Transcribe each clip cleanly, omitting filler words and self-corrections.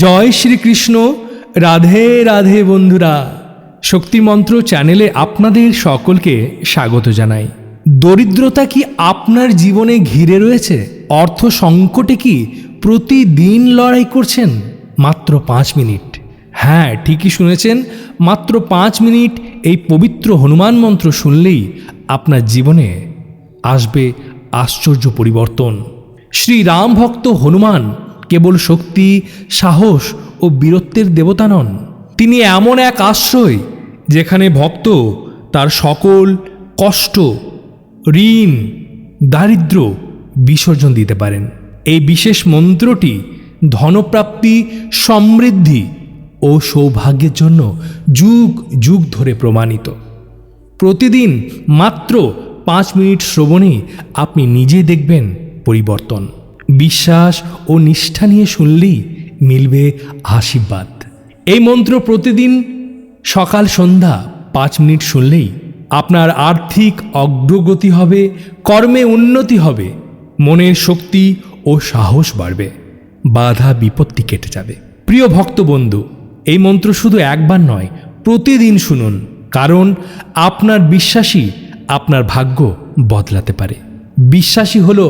জয় শ্রীকৃষ্ণ। রাধে রাধে বন্ধুরা, শক্তিমন্ত্র চ্যানেলে আপনাদের সকলকে স্বাগত জানাই। দরিদ্রতা কি আপনার জীবনে ঘিরে রয়েছে? অর্থ সংকটে কি প্রতিদিন লড়াই করছেন? মাত্র 5 মিনিট, হ্যাঁ ঠিকই শুনেছেন, মাত্র 5 মিনিট এই পবিত্র হনুমান মন্ত্র শুনলেই আপনার জীবনে আসবে আশ্চর্য পরিবর্তন। শ্রী রাম ভক্ত হনুমান কেবল শক্তি, সাহস ও বীরত্বের দেবতা নন, তিনি এমন এক আশ্রয় যেখানে ভক্ত তার সকল কষ্ট, ঋণ, দারিদ্র্য বিসর্জন দিতে পারেন। এই বিশেষ মন্ত্রটি ধনপ্রাপ্তি, সমৃদ্ধি ও সৌভাগ্যের জন্য যুগ যুগ ধরে প্রমাণিত। প্রতিদিন মাত্র 5 মিনিট শ্রবণে আপনি নিজে দেখবেন পরিবর্তন। বিশ্বাস ও নিষ্ঠা নিয়ে শুনলেই মিলবে আশীর্বাদ। এই মন্ত্র প্রতিদিন সকাল সন্ধ্যা 5 মিনিট শুনলেই আপনার আর্থিক অগ্রগতি হবে, কর্মে উন্নতি হবে, মনের শক্তি ও সাহস বাড়বে, বাধা বিপত্তি কেটে যাবে। প্রিয় ভক্ত বন্ধু, এই মন্ত্র শুধু একবার নয়, প্রতিদিন শুনুন, কারণ আপনার বিশ্বাসই আপনার ভাগ্য বদলাতে পারে। বিশ্বাসী হলো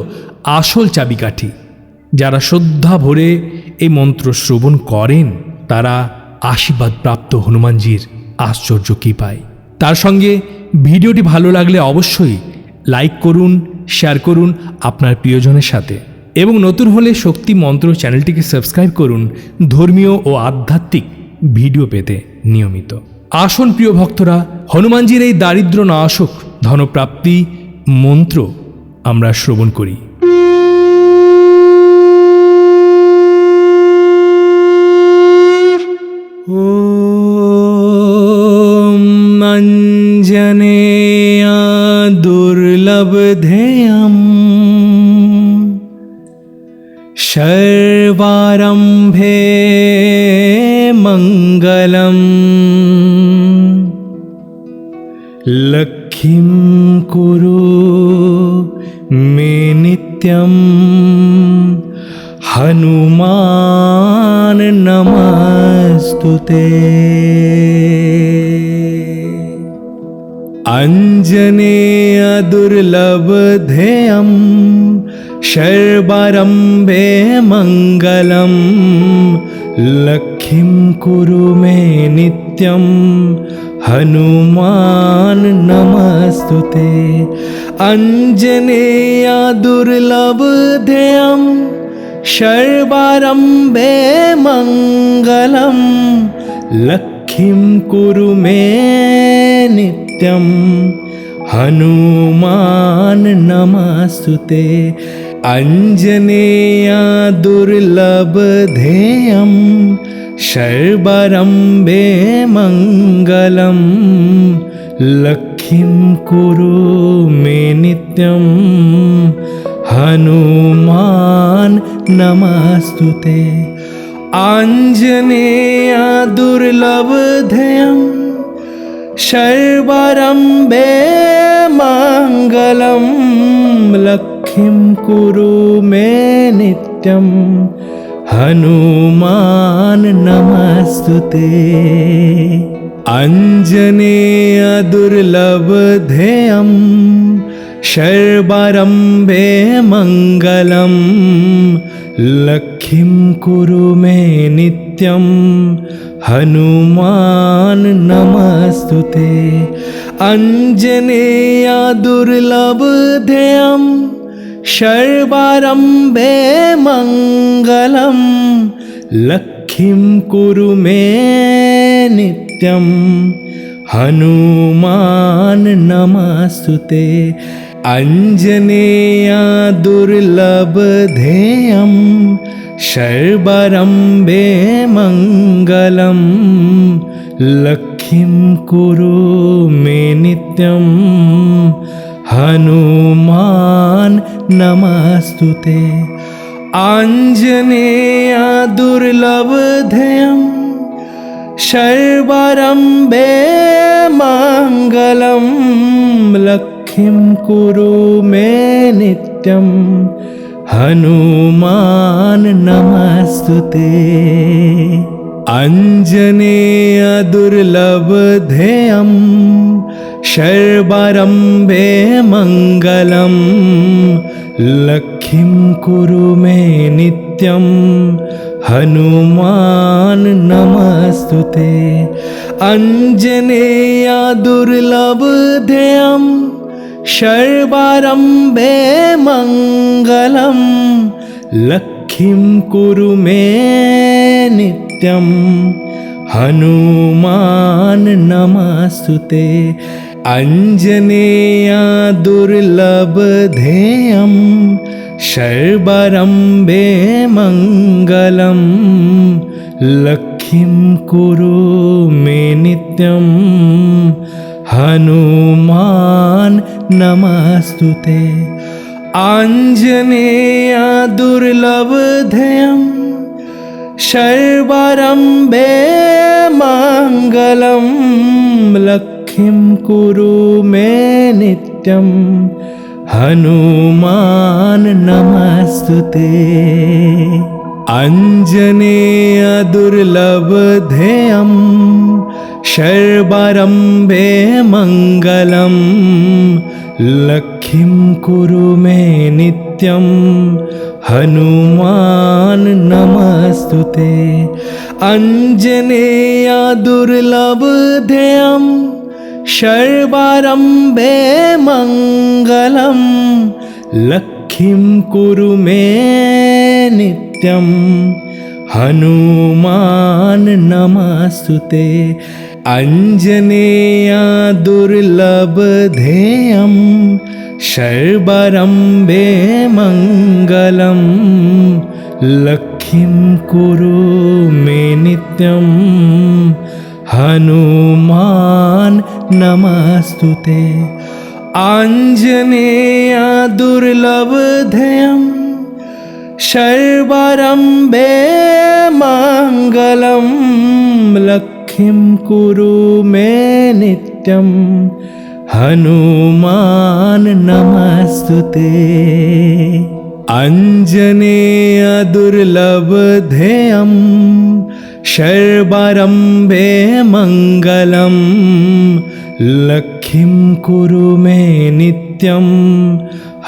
আসল চাবিকাঠি। যারা শ্রদ্ধা ভরে এই মন্ত্র শ্রবণ করেন তারা আশীর্বাদ প্রাপ্ত হনুমানজির আশ্চর্য কৃপায়। তার সঙ্গে ভিডিওটি ভালো লাগলে অবশ্যই লাইক করুন, শেয়ার করুন আপনার প্রিয়জনের সাথে, এবং নতুন হলে শক্তি মন্ত্র চ্যানেলটিকে সাবস্ক্রাইব করুন ধর্মীয় ও আধ্যাত্মিক ভিডিও পেতে নিয়মিত। আসুন প্রিয় ভক্তরা, হনুমানজির এই দারিদ্র নাশক ধনপ্রাপ্তি মন্ত্র আমরা শ্রবণ করি। ওম অঞ্জনেয়া দুর্লভধেয়ম সর্বারম্ভে মঙ্গলম লক্ষ্মীম কুরু মে নিত্যম হনুমান নমস্তুতে। অঞ্জনেয় দুর্লভধেয়ম সর্বারম্ভে মঙ্গলম লক্ষ্মীম কুরু মে নিত্যম হনুমান নমস্তুতে। অঞ্জনেয় দুর্লভধেয়ম সর্বারম্ভে মঙ্গলম লক্ষ্মীম কুরু মে নিত্যম হনুমান নমস্তুতে। অঞ্জনেয় দুর্লভধেয়ম সর্বারম্ভে মঙ্গলম লক্ষ্মীম কুরু মে নিত্যম হনুমান নমস্তুতে। অঞ্জনেয় দুর্লভধেয়ম সর্বারম্ভে মঙ্গলম লক্ষ্মীম কুরু মে নিত্যম হনুমান নমস্তুতে। অঞ্জনেয় দুর্লভধেয়ম সর্বারম্ভে মঙ্গলম লক্ষ্মীম কুরু মে নিত্যম হনুমান নমস্তুতে। অঞ্জনেয় দুর্লভধেয়ম সর্বারম্ভে মঙ্গলম লক্ষ্মীম কুরু মে নিত্যম হনুমান নমস্তুতে। অঞ্জনেয় দুর্লভধেয়ম সর্বারম্ভে মঙ্গলম লক্ষ্মীম কুরু মে নিত্যম হনুমান নমস্তুতে। অঞ্জনেয় দুর্লভধেয়ম সর্বারম্ভে মঙ্গলম লক্ষ্মীম কুরু মে নিত্যম। হনুমান নমস্তুতে। आञ्जनेयदुर्लभधेयं शर्वरम्भे मङ्गलं लक्ष्मीं कुरु मे नित्यं हनुमान् नमस्तुते। आञ्जनेयदुर्लभधेयं शर्वरम्भे मङ्गलं लक्ष्मीं कुरु मे नित्यं हनुमान् नमस्तुते। आञ्जनेयदुर्लभधेयं शर्वरम्भे मङ्गलं लक्ष्मीं कुरु मे नित्यं हनुमान् नमस्तुते। आञ्जनेयदुर्लभधेयं शर्वरम्भे मङ्गलं लक्ष्मीं कुरु मे नित्यं हनुमान् नमस्तुते। आञ्जनेयदुर्लभधेयं शर्वरम्भे मङ्गलं लक्ष्मीं कुरु मे नित्यं हनुमान् नमस्तुते। आञ्जनेयदुर्लभधेयं शर्वरम्भे मङ्गलं लक्ष्मीं कुरु मे नित्यं हनुमान् नमस्तुते। आञ्जनेयदुर्लभधेयं शर्वरम्भे मङ्गलं लक्ष्मीं कुरु मे नित्यं हनुमान् नमस्तुते। आञ्जनेयदुर्लभधेयं शर्वरम्भे मङ्गलं लक्ष्मीं कुरु मे नित्यं हनुमान् नमस्तुते। आञ्जनेयदुर्लभधेयं शर्वरम्भे मङ्गलं लक्ष्मीं कुरु मे नित्यं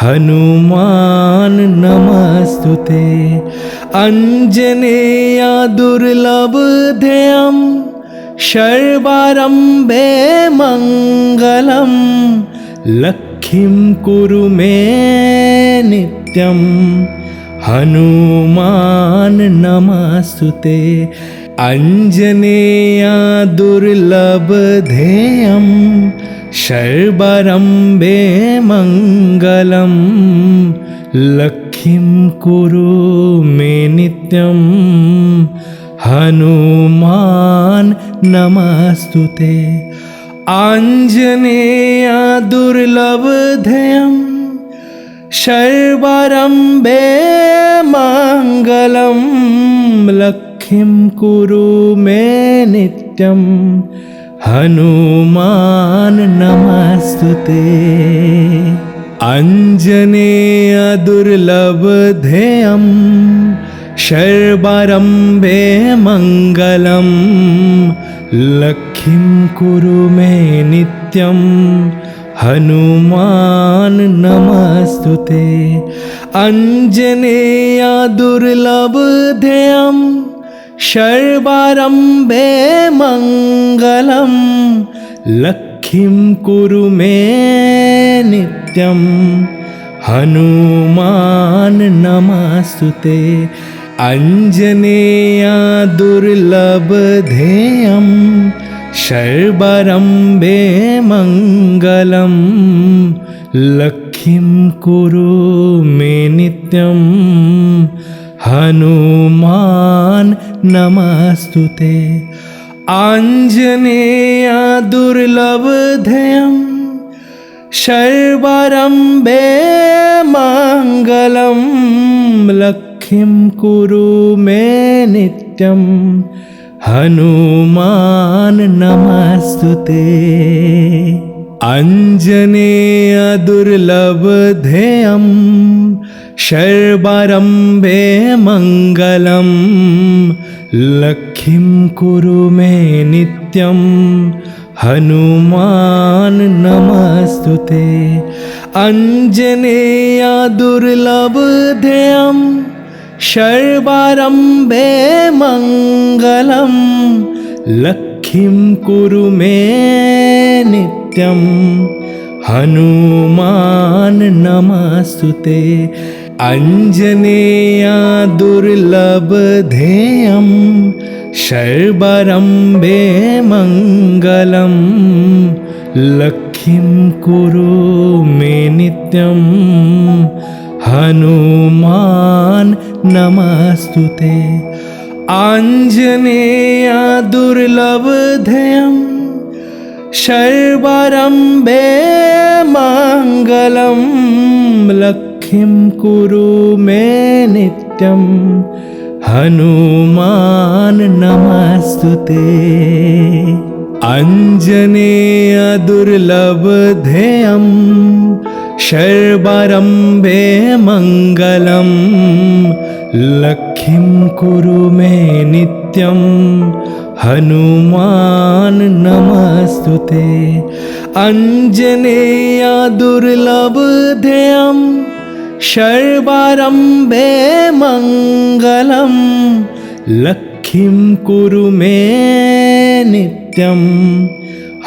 हनुमान् नमस्तुते। आञ्जनेयदुर्लभधेयं शर्वरम्भे मङ्गलं लक्ष्मीं कुरु मे नित्यं हनुमान् नमस्तुते। आञ्जनेयदुर्लभधेयं शर्वरम्भे मङ्गलं लक्ष्मीं कुरु मे नित्यं हनुमान् नमस्तुते। आञ्जनेयदुर्लभधेयं शर्वरम्भे मङ्गलं लक्ष्मीं कुरु मे नित्यं हनुमान् नमस्तुते। आञ्जनेयदुर्लभधेयं शर्वरम्भे मङ्गलं लक्ष्मीं कुरु मे नित्यं हनुमान् नमस्तुते। आञ्जनेयदुर्लभधेयं शर्वरम्भे मङ्गलं लक्ष्मीं कुरु मे नित्यं हनुमान् नमस्तुते। आञ्जनेयदुर्लभधेयं शर्वरम्भे मङ्गलं लक्ष्मीं कुरु मे नित्यं हनुमान् नमस्तुते। आञ्जनेयदुर्लभधेयं शर्वरम्भे मङ्गलं लक्ष्मीं कुरु मे नित्यं हनुमान् नमस्तुते। आञ्जनेयदुर्लभधेयं शर्वरम्भे मङ्गलं लक्ष्मीं कुरु मे नित्यं हनुमान् नमस्तुते। अंजनेया दुर्लभधेयं सर्वारम्भे मङ्गलं। लक्ष्मीं कुरु मे नित्यं हनुमान् नमस्तुते। अंजनेया दुर्लभधेयं सर्वारम्भे मङ्गलं। लक्ष्मीं कुरु मे नित्यं हनुमान् नमस्तुते। आञ्जनेया दुर्लभधेयं सर्वारम्भे मङ्गलं। लक्ष्मीं कुरु मे नित्यं हनुमान् नमस्तुते। आञ्जनेया दुर्लभधेयं सर्वारम्भे मङ्गलं। लक्ष्मीं कुरु मे नित्यं हनुमान् नमस्तुते। अंजनेया दुर्लभधेयं सर्वारम्भे मङ्गलं। लक्ष्मीं कुरु मे नित्यं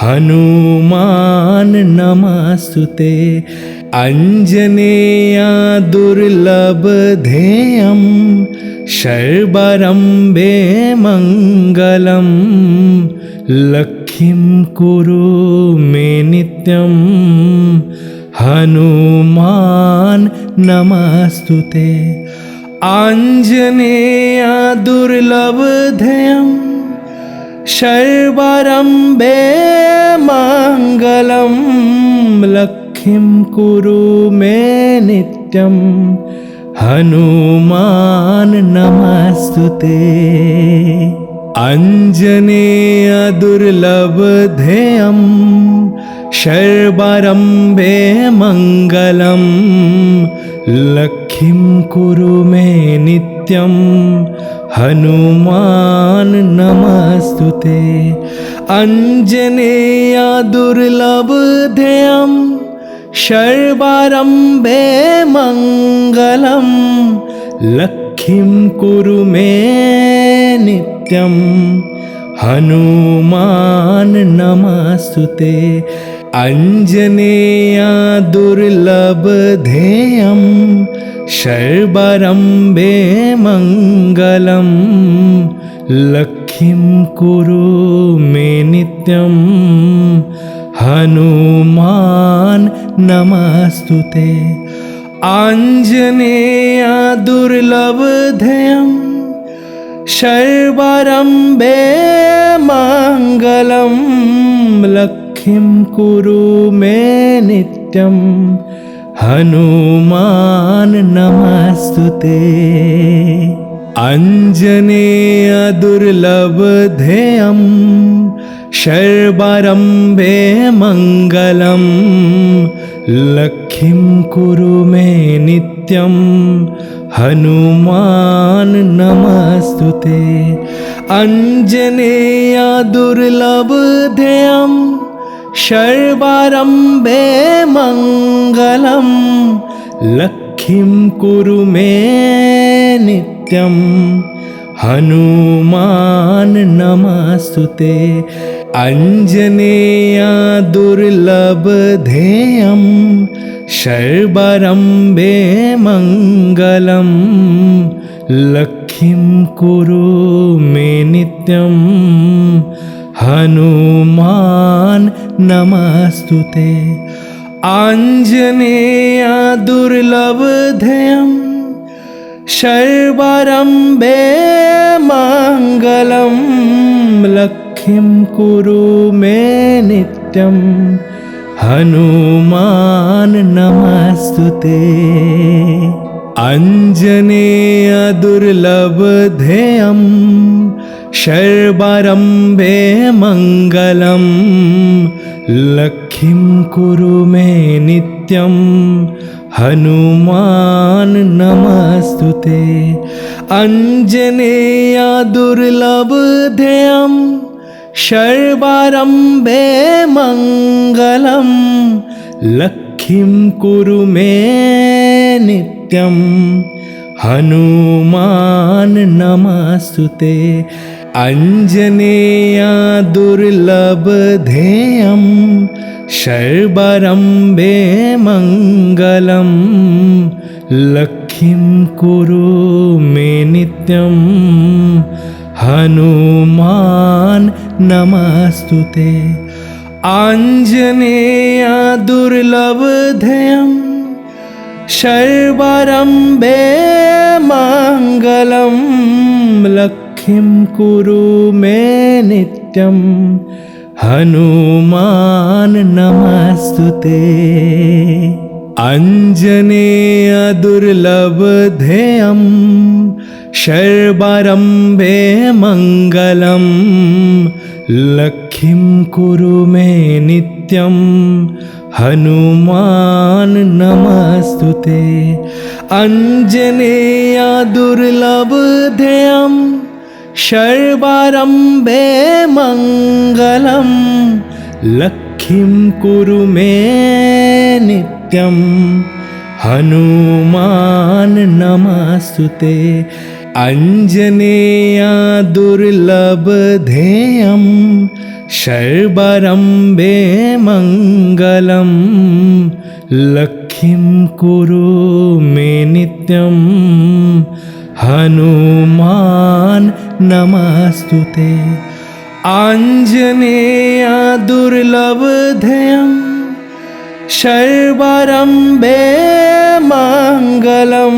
हनुमान् नमस्तुते। अंजनेया दुर्लभधेयं सर्वारम्भे मङ्गलं। लक्ष्मीं कुरु मे नित्यं हनुमान् नमस्तुते। आञ्जनेया दुर्लभधेयं सर्वारम्भे मङ्गलं। लक्ष्मीं कुरु मे नित्यं हनुमान् नमस्तुते। अंजनेया दुर्लभधेयं सर्वारम्भे मङ्गलं। लक्ष्मीं कुरु मे नित्यं हनुमान् नमस्तुते। अंजनेया दुर्लभधेयं सर्वारम्भे मङ्गलं। लक्ष्मीं कुरु मे नित्यं हनुमान् नमस्तुते। अंजनेया दुर्लभधेयं सर्वारम्भे मङ्गलं। लक्ष्मीं कुरु मे नित्यं हनुमान् नमस्तुते। आञ्जनेया दुर्लभधेयं सर्वारम्भे मङ्गलं। लक्ष्मीं कुरु मे नित्यं हनुमान् नमस्तुते। अंजनेया दुर्लभधेयं सर्वारम्भे मङ्गलं। लक्ष्मीं कुरु मे नित्यं हनुमान् नमस्तुते। अंजनेया दुर्लभधेयं सर्वारम्भे मङ्गलं। लक्ष्मीं कुरु मे नित्यं हनुमान् नमस्तुते। अंजनेया दुर्लभधेयं सर्वारम्भे मङ्गलं। लक्ष्मीं कुरु मे नित्यं हनुमान् नमस्तुते। आञ्जनेया दुर्लभधेयं सर्वारम्भे मङ्गलं। लक्ष्मीं कुरु मे नित्यं हनुमान् नमस्तुते। अंजनेया दुर्लभधेयं सर्वारम्भे मङ्गलं। लक्ष्मीं कुरु मे नित्यं हनुमान नमस्तुते। अंजनेया दुर्लभधेयं सर्वारम्भे मङ्गलं लक्ष्मीं कुरु मे नित्यं। हनुमान नमस्तुते। अंजनेया दुर्लभधेयं सर्वारम्भे मङ्गलं लक्ष्मीं कुरु मे नित्यं। हनुमान नमस्तुते। आञ्जनेया दुर्लभधेयं सर्वारम्भे मङ्गलं लक्ष्मीं कुरु मे नित्यं। हनुमान नमस्तुते। अंजनेया दुर्लभधेयं सर्वारम्भे मङ्गलं लक्ष्मीं कुरु मे नित्यं। हनुमान नमस्तुते। अंजनेया दुर्लभधेयं सर्वारम्भे मङ्गलं लक्ष्मीं कुरु मे नित्यं। हनुमान नमस्तुते। अंजनेया दुर्लभधेयं सर्वारम्भे मङ्गलं लक्ष्मीं कुरु मे नित्यं। हनुमान नमस्तुते। आञ्जनेया दुर्लभधेयं सर्वारम्भे मङ्गलं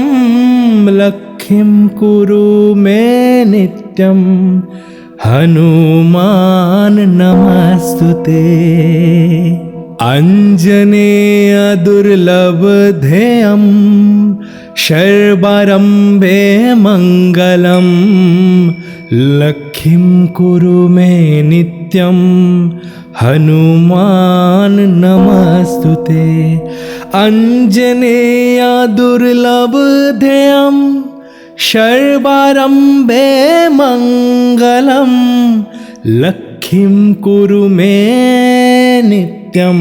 लक्ष्मीं कुरु मे नित्यं। हनुमान नमस्तुते। अंजनेया दुर्लभधेयं सर्वारम्भे मङ्गलं लक्ष्मीं कुरु मे नित्यं। हनुमान नमस्तुते। अंजनेया दुर्लभधेयं सर्वारम्भे मङ्गलं लक्ष्मीं कुरु मे नित्यं।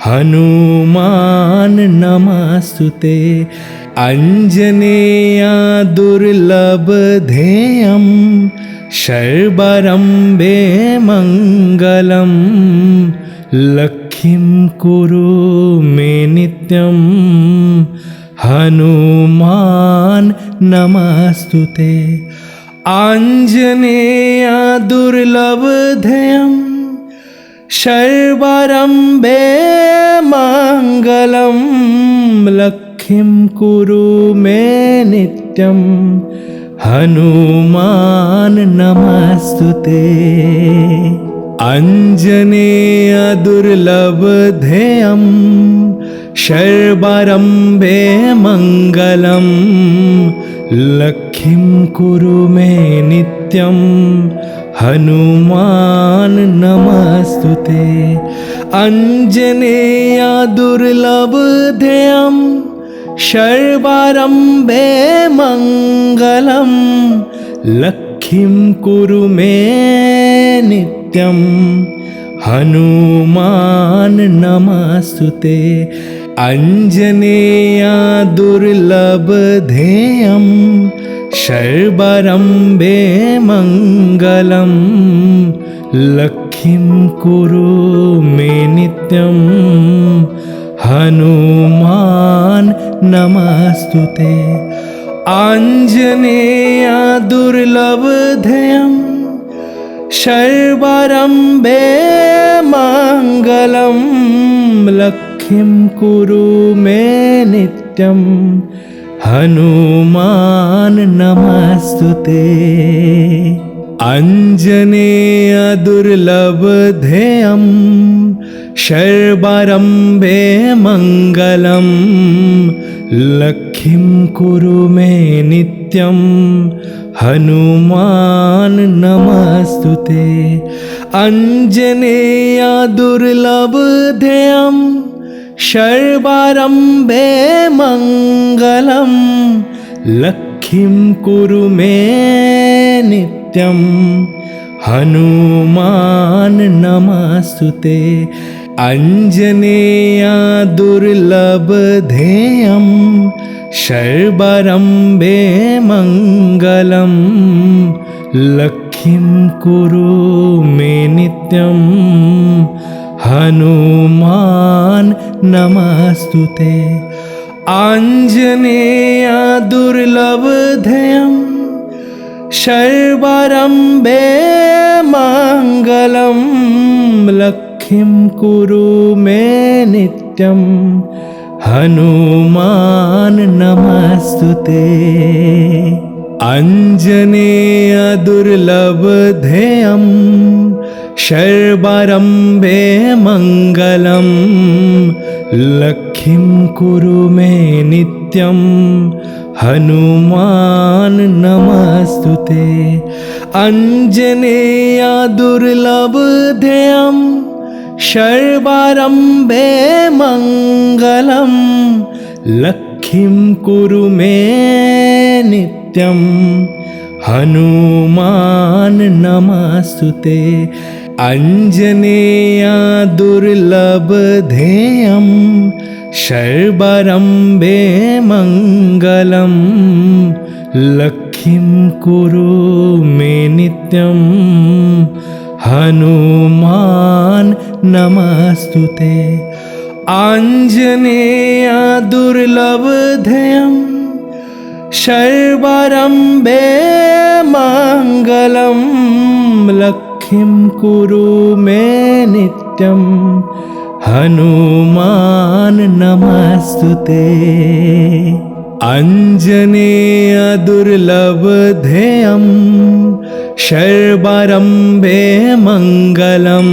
हनुमान नमस्तुते। अंजनेया दुर्लभधेयं सर्वारम्भे मङ्गलं लक्ष्मीं कुरु मे नित्यं। हनुमान नमस्तुते। आञ्जनेया दुर्लभधेयं सर्वारम्भे मङ्गलं लक्ष्मीं कुरु मे नित्यं। हनुमान नमस्तुते। अंजनेया दुर्लभधेयं सर्वारम्भे मङ्गलं लक्ष्मीं कुरु मे नित्यं। हनुमान नमस्तुते। अंजनेया दुर्लभधेयं सर्वारम्भे मङ्गलं लक्ष्मीं कुरु मे नित्यं। हनुमान नमस्तुते। अंजनेया दुर्लभधेयं सर्वारम्भे मङ्गलं लक्ष्मीं कुरु मे नित्यं। हनुमान नमस्तुते। आञ्जनेया दुर्लभधेयं सर्वारम्भे मङ्गलं लक्ष्मीं कुरु मे नित्यं। हनुमान नमस्तुते। अंजनेया दुर्लभधेयं सर्वारम्भे मङ्गलं लक्ष्मीं कुरु मे नित्यं। हनुमान नमस्तुते। अंजनेया दुर्लभधेयं सर्वारम्भे मङ्गलं लक्ष्मीं कुरु मे नित्यं हनुमान् नमस्तुते आञ्जनेया दुर्लभधेयं सर्वारम्भे मङ्गलं लक्ष्मीं कुरु मे नित्यं हनुमान् नमस्तुते आञ्जनेया दुर्लभधेयं सर्वारम्भे मङ्गलं लक्ष्मीं कुरु मे नित्यं हनुमान् नमस्तुते आञ्जनेया दुर्लभधेयं सर्वारम्भे मङ्गलं लक्ष्मीं कुरु मे नित्यं हनुमान् नमस्तुते आञ्जनेया दुर्लभधेयं सर्वारम्भे मङ्गलं लक्ष्मीं कुरु मे नित्यं हनुमान् नमस्तुते आञ्जनेया दुर्लभधेयं सर्वारम्भे मङ्गलं लक्ष्मीं कुरु मे नित्यं हनुमान् नमस्तुते आञ्जनेया दुर्लभधेयं सर्वारम्भे मङ्गलं लक्ष्मीं कुरु मे नित्यं हनुमान् नमस्तुते आञ्जनेया दुर्लभधेयं सर्वारम्भे मङ्गलं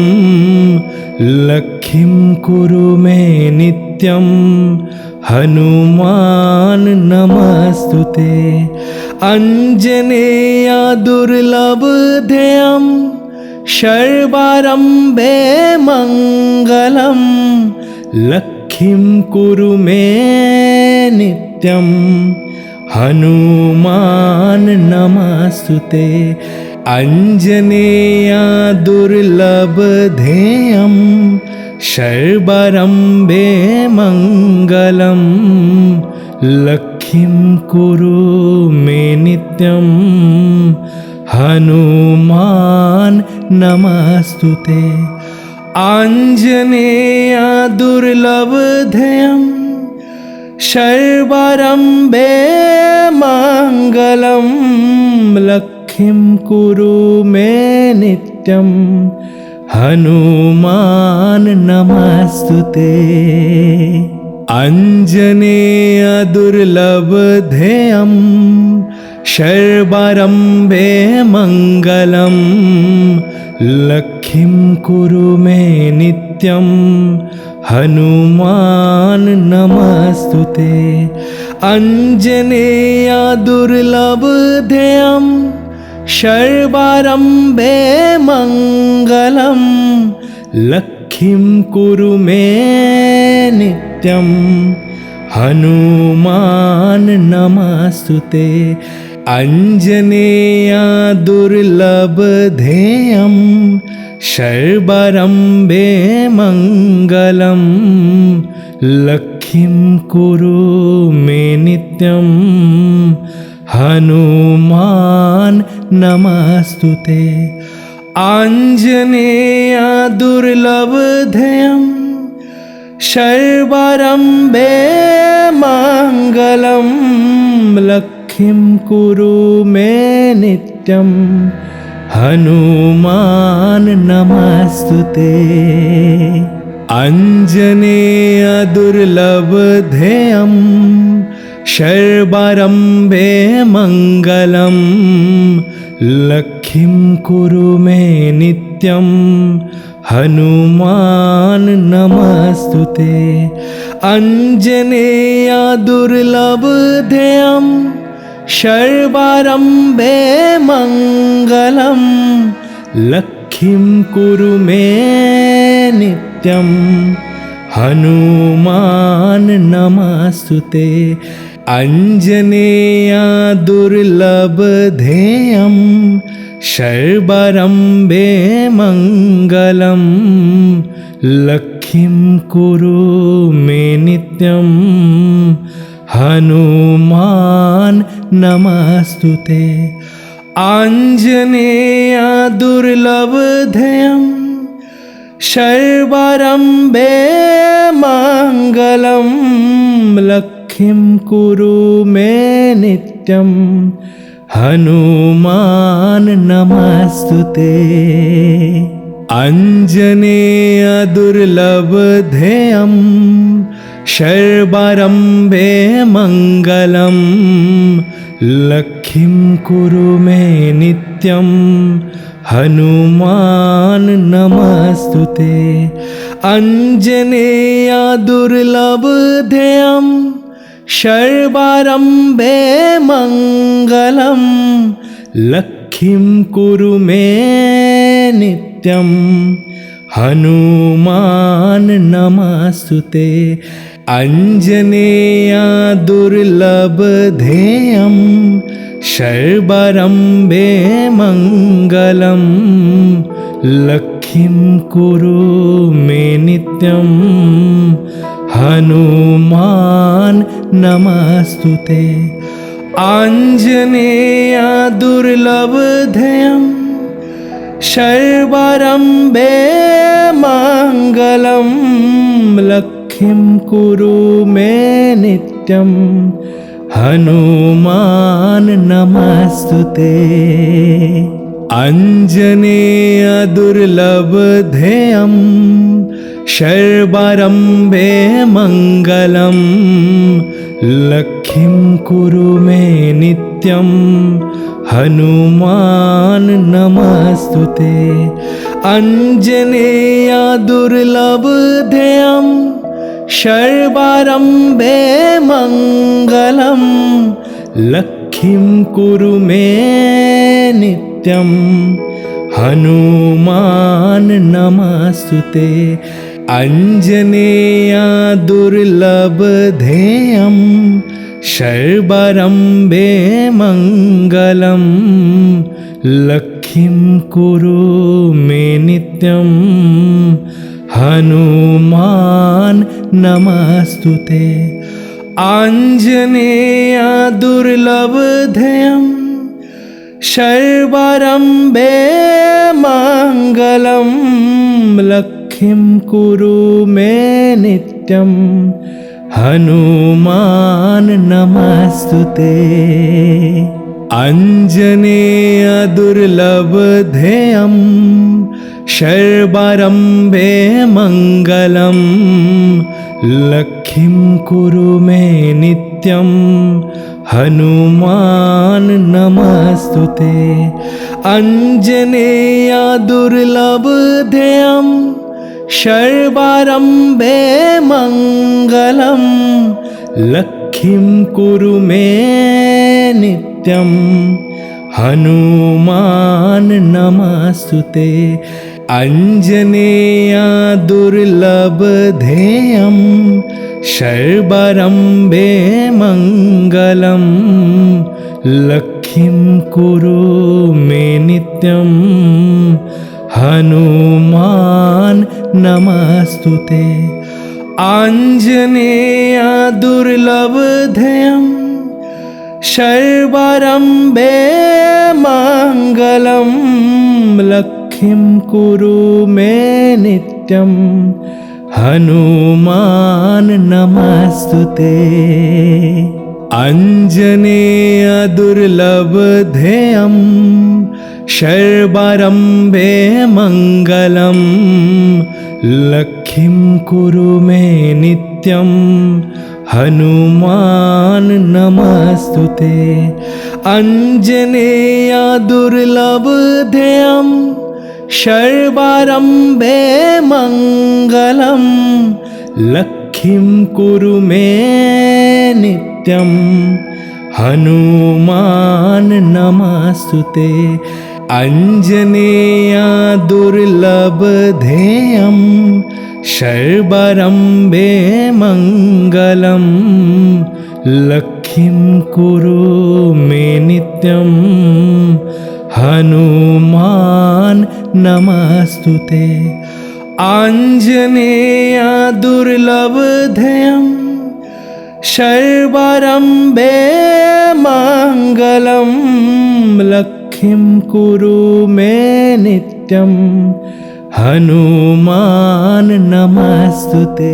लक्ष्मीं कुरु मे नित्यं हनुमान् नमस्तुते आञ्जनेया दुर्लभधेयं सर्वारम्भे मङ्गलं लक्ष्मीं कुरु मे नित्यं हनुमान् नमस्तुते आञ्जनेया दुर्लभधेयं सर्वारम्भे मङ्गलं लक्ष्मीं कुरु मे नित्यं हनुमान् नमस्तुते आञ्जनेया दुर्लभधेयं सर्वारम्भे मङ्गलं लक्ष्मीं कुरु मे नित्यं हनुमान् नमस्तुते आञ्जनेया दुर्लभधेयं सर्वारम्भे मङ्गलं लक्ष्मीं कुरु मे नित्यं हनुमान् नमस्तुते आञ्जनेया दुर्लभधेयं सर्वारम्भे मङ्गलं लक्ष्मीं कुरु मे नित्यं हनुमान् नमस्तुते आञ्जनेया दुर्लभधेयं सर्वारम्भे मङ्गलं लक्ष्मीं कुरु मे नित्यं हनुमान् नमस्तुते आञ्जनेया दुर्लभधेयं सर्वारम्भे मङ्गलं लक्ष्मीं कुरु मे नित्यं हनुमान् नमस्तुते आञ्जनेया दुर्लभधेयं सर्वारम्भे मङ्गलं लक्ष्मीं कुरु मे नित्यं हनुमान् नमस्तुते आञ्जनेया दुर्लभधेयं सर्वारम्भे मङ्गलं लक्ष्मीं कुरु मे नित्यं हनुमान नमस्तुते। अंजनेया दुर्लभधेयं शर्वरम्भे मंगलं लक्ष्मीं कुरु मे नित्यं हनुमान नमस्तुते। आंजनेया दुर्लभधेयं शर्वरम्भे मंगलं लक्ष्मीं कुरु मे नित्यं हनुमान नमस्तुते। अंजनेय दुर्लभधेयं शर्वरम्भे मंगलं लक्ष्मीं कुरु मे नित्यं हनुमान नमस्तुते। अंजनेय दुर्लभधेयं शर्वरम्भे मंगलं लक्ष्मीं कुरु मे नित्यं हनुमान नमस्तुते। अंजनेय दुर्लभधेयं शर्वरम्भे मंगलं लक्ष्मीं कुरु मे नित्यं हनुमान नमस्तुते। आंजनेय दुर्लभधेयं शर्वरम्भे मंगलं लक्ष्मीं कुरु मे नित्यं हनुमान नमस्तुते। अंजनेय दुर्लभधेयं शर्वरम्भे मंगलं लक्ष्मीं कुरु मे नित्यं हनुमान नमस्तुते। अंजनेय दुर्लभधेयं शर्वरम्भे मंगलं लक्ष्मीं कुरु मे नित्यं हनुमान नमस्तुते। अंजनेय दुर्लभधेयं शर्वरम्भे मंगलं लक्ष्मीं कुरु मे नित्यं हनुमान नमस्तुते। आंजनेय दुर्लभधेयं शर्वरम्भे मंगलं लक्ष्मीं कुरु मे नित्यं हनुमान नमस्तुते। अंजनेय दुर्लभधेयं शर्वरम्भे मंगलं लक्ष्मीं कुरु मे नित्यं हनुमान नमस्तुते। अंजनेय दुर्लभधेयं शर्वरम्भे मंगलं लक्ष्मीं कुरु मे नित्यं हनुमान नमस्तुते। अंजनेय दुर्लभधेयं शर्वरम्भे मंगलं लक्ष्मीं कुरु मे नित्यं हनुमान नमस्तुते। आंजनेय दुर्लभधेयं शर्वरम्भे मंगलं लक्ष्मीं कुरु मे नित्यं हनुमान नमस्तुते। अंजनेय दुर्लभधेयं शर्वरम्भे मंगलं लक्ष्मीं कुरु मे नित्यं हनुमान नमस्तुते। अंजनेय दुर्लभधेयं शर्वरम्भे मंगलं लक्ष्मीं कुरु मे नित्यं हनुमान नमस्तुते। अंजनेय दुर्लभधेयं शर्वरम्भे मङ्गलं लक्ष्मीं कुरु मे नित्यं हनुमान् नमस्तुते आञ्जनेय दुर्लभधेयं शर्वरम्भे मङ्गलं लक्ष्मीं कुरु मे नित्यं हनुमान् नमस्तुते।